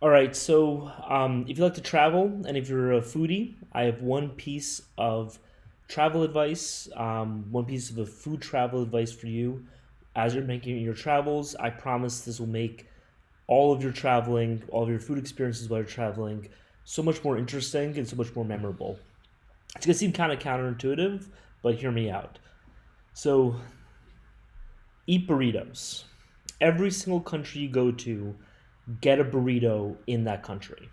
All right, so if you like to travel and if you're a foodie, I have one piece of travel advice, one piece of a food travel advice for you as you're making your travels. I promise this will make all of your traveling, all of your food experiences while you're traveling, so much more interesting and so much more memorable. It's gonna seem kind of counterintuitive, but hear me out. So, eat burritos. Every single country you go to, get a burrito in that country.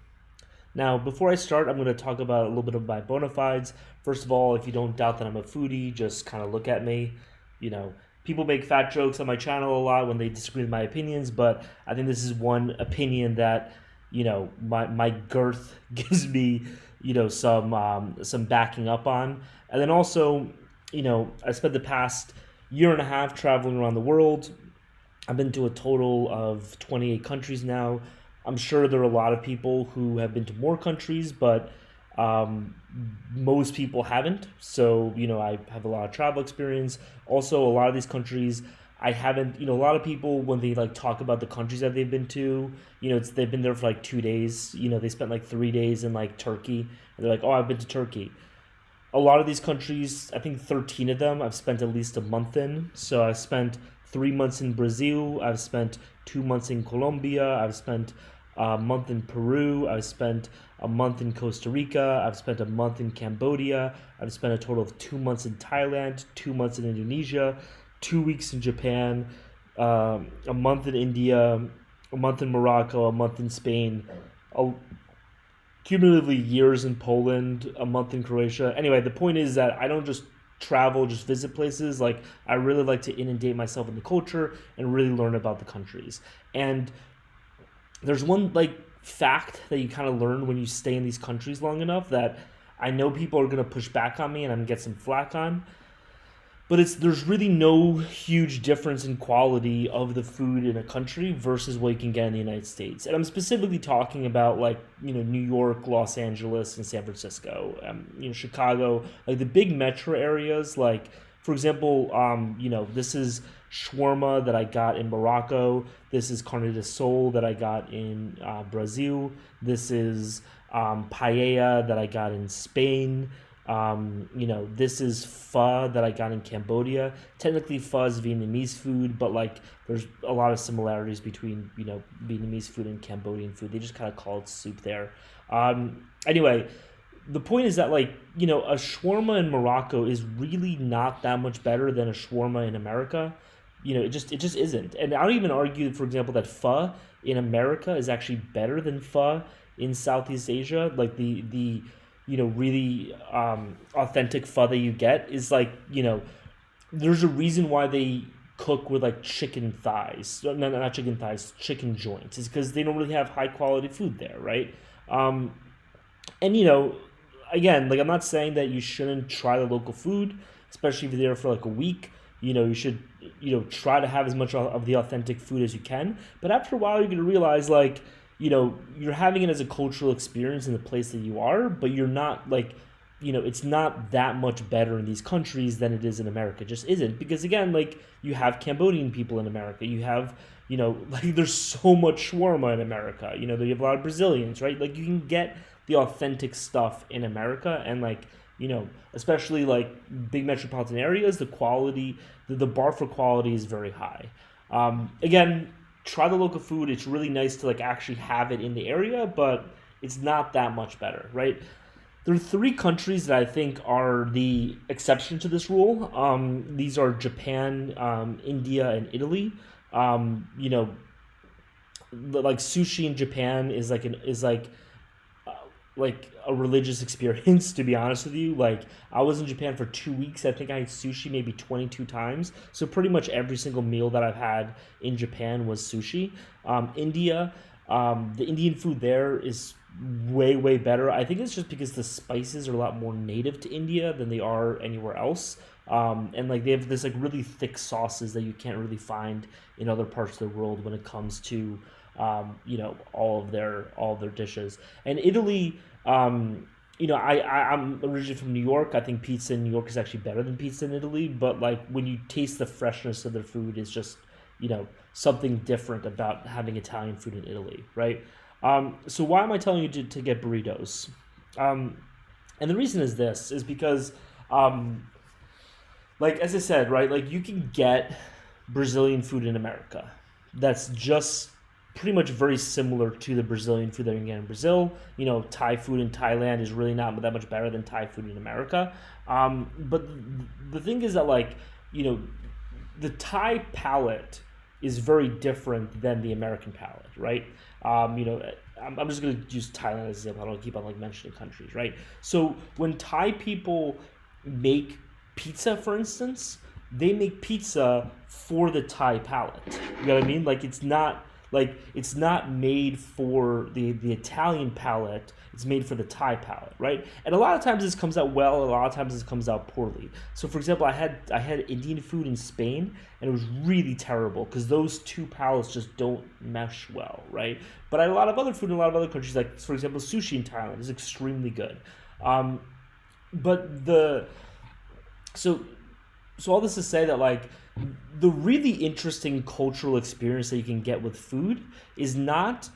Now, before I start, I'm going to talk about a little bit of my bona fides. First of all, if you don't doubt that I'm a foodie, just kind of look at me. You know, people make fat jokes on my channel a lot when they disagree with my opinions, but I think this is one opinion that, my girth gives me, some backing up on. And then also, I spent the past year and a half traveling around the world. I've been to a total of 28 countries now. I'm sure there are a lot of people who have been to more countries, but um, most people haven't. So, I have a lot of travel experience. Also, a lot of these countries, I haven't, a lot of people, when they like talk about the countries that they've been to, they've been there for like 2 days. They spent like 3 days in like Turkey. And they're like, oh, I've been to Turkey. A lot of these countries, I think 13 of them, I've spent at least a month in. So I've spent 3 months in Brazil. I've spent 2 months in Colombia. I've spent a month in Peru. I've spent a month in Costa Rica. I've spent a month in Cambodia. I've spent a total of 2 months in Thailand, 2 months in Indonesia, 2 weeks in Japan, a month in India, a month in Morocco, a month in Spain, a, cumulatively years in Poland, a month in Croatia. Anyway, the point is that I don't just travel, just visit places. Like, I really like to inundate myself in the culture and really learn about the countries. And there's one like fact that you kind of learn when you stay in these countries long enough that I know people are going to push back on me and I'm going to get some flack on, but it's there's really no huge difference in quality of the food in a country versus what you can get in the United States. And I'm specifically talking about like New York, Los Angeles, and San Francisco, Chicago, like the big metro areas. Like for example, this is shawarma that I got in Morocco. This is carne de sol that I got in Brazil. This is paella that I got in Spain. This is pho that I got in Cambodia. Technically, pho is Vietnamese food, but like there's a lot of similarities between Vietnamese food and Cambodian food. They just kind of call it soup there. Anyway, the point is that like a shawarma in Morocco is really not that much better than a shawarma in America. It just isn't. And I don't even argue, for example, that pho in America is actually better than pho in Southeast Asia. Like the really authentic pho that you get is like, there's a reason why they cook with like chicken thighs. No, not chicken thighs, chicken joints. It's because they don't really have high quality food there, right? Um, and again, like I'm not saying that you shouldn't try the local food, especially if you're there for like a week. You should try to have as much of the authentic food as you can. But after a while, you're gonna realize like you're having it as a cultural experience in the place that you are, but you're not like it's not that much better in these countries than it is in America. It just isn't, because again, like you have Cambodian people in America, you have like there's so much shawarma in America. You have a lot of Brazilians, right? Like you can get the authentic stuff in America, and like especially like big metropolitan areas, the quality, the bar for quality is very high. Again, try the local food. It's really nice to like actually have it in the area, but it's not that much better, right? There are three countries that I think are the exception to this rule. These are Japan, India, and Italy. You know, like sushi in Japan uh, like a religious experience. To be honest with you, like I was in Japan for 2 weeks. I think I ate sushi maybe 22 times. So pretty much every single meal that I've had in Japan was sushi. India, the Indian food there is way better. I think it's just because the spices are a lot more native to India than they are anywhere else. And like they have this like really thick sauces that you can't really find in other parts of the world when it comes to all of their dishes. And Italy, I'm originally from New York. I think pizza in New York is actually better than pizza in Italy. But like when you taste the freshness of their food, it's just something different about having Italian food in Italy, right? So why am I telling you to get burritos? Um, and the reason is this is because, um, like as I said, right, like you can get Brazilian food in America. That's just pretty much very similar to the Brazilian food that you can get in Brazil. Thai food in Thailand is really not that much better than Thai food in America. But the thing is that you know the Thai palate is very different than the American palate, right? I'm just going to use Thailand as an example. I don't keep on mentioning countries, right? So when Thai people make pizza, for instance, they make pizza for the Thai palate. You know what I mean? It's not made for the Italian palate. It's made for the Thai palate, right? And a lot of times this comes out well. A lot of times this comes out poorly. So, for example, I had Indian food in Spain, and it was really terrible because those two palates just don't mesh well, right? But I had a lot of other food in a lot of other countries, like for example, sushi in Thailand is extremely good. Um, but the so so all this to say that the really interesting cultural experience that you can get with food is not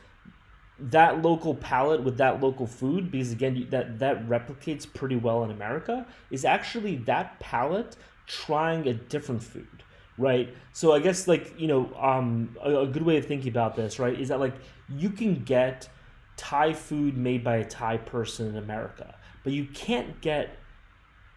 that local palate with that local food, because again that replicates pretty well in America, is actually that palate trying a different food, right? So I guess a good way of thinking about this, right, is that you can get Thai food made by a Thai person in America, but you can't get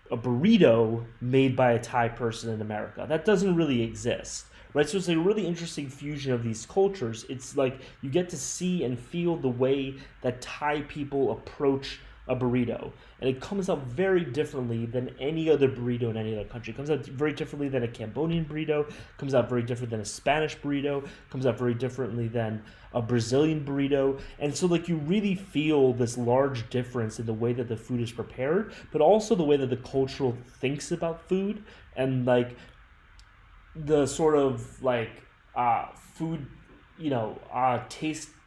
a burrito made by a Thai person in America. That doesn't really exist, right? So it's a really interesting fusion of these cultures. It's like you get to see and feel the way that Thai people approach a burrito, and it comes out very differently than any other burrito in any other country. It comes out very differently than a Cambodian burrito. It comes out very different than a Spanish burrito. It comes out very differently than a Brazilian burrito. And so you really feel this large difference in the way that the food is prepared, but also the way that the cultural thinks about food, and the sort of food,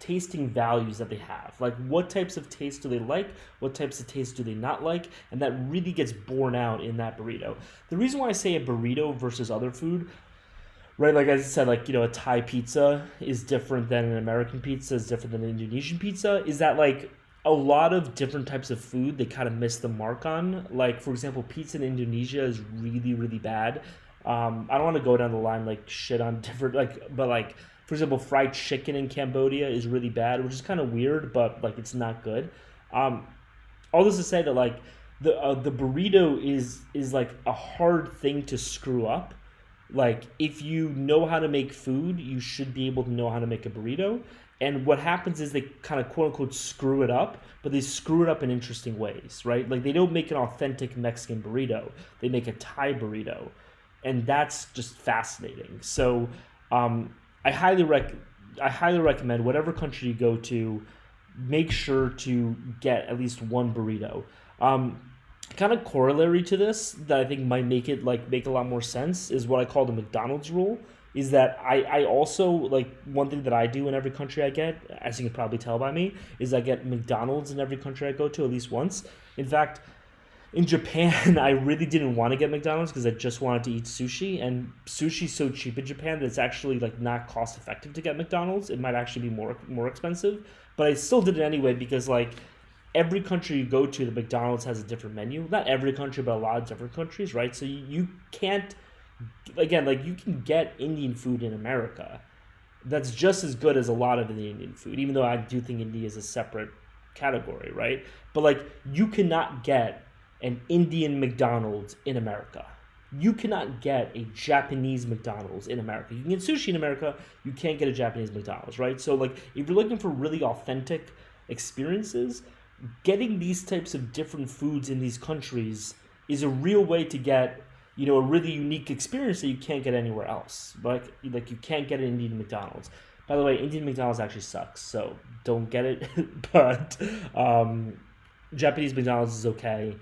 tasting values that they have. Like what types of taste do they like? What types of taste do they not like? And that really gets borne out in that burrito. The reason why I say a burrito versus other food, right? Like as I said, a Thai pizza is different than an American pizza, is different than an Indonesian pizza, is that a lot of different types of food they kind of miss the mark on. Like for example, pizza in Indonesia is really, really bad. I don't want to go down the line shit on different but for example, fried chicken in Cambodia is really bad, which is kind of weird, but it's not good. Um, all this to say that the burrito is a hard thing to screw up. If you know how to make food, you should be able to know how to make a burrito. And what happens is they kind of quote unquote screw it up, but they screw it up in interesting ways, right? They don't make an authentic Mexican burrito; they make a Thai burrito, and that's just fascinating. So. I highly recommend whatever country you go to, make sure to get at least one burrito. Kind of corollary to this that I think might make it make a lot more sense is what I call the McDonald's rule. Is that I also one thing that I do in every country I get, as you can probably tell by me, is I get McDonald's in every country I go to at least once. In fact, in Japan, I really didn't want to get McDonald's because I just wanted to eat sushi, and sushi's so cheap in Japan that it's actually not cost effective to get McDonald's. It might actually be more expensive, but I still did it anyway because every country you go to, the McDonald's has a different menu. Not every country, but a lot of different countries, right? So you can't you can get Indian food in America that's just as good as a lot of the Indian food, even though I do think India is a separate category, right? But you cannot get an Indian McDonald's in America. You cannot get a Japanese McDonald's in America. You can get sushi in America, you can't get a Japanese McDonald's, right? So if you're looking for really authentic experiences, getting these types of different foods in these countries is a real way to get a really unique experience that you can't get anywhere else. You can't get an Indian McDonald's. By the way, Indian McDonald's actually sucks, so don't get it. But Japanese McDonald's is okay.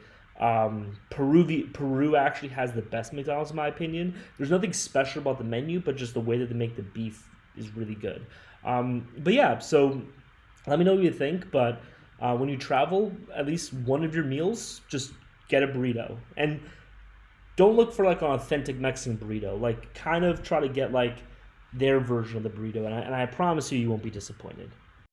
Peru actually has the best McDonald's in my opinion. There's nothing special about the menu, but just the way that they make the beef is really good. But yeah, so let me know what you think. But when you travel, at least one of your meals, just get a burrito, and don't look for an authentic Mexican burrito. Kind of try to get their version of the burrito, and I promise you, you won't be disappointed.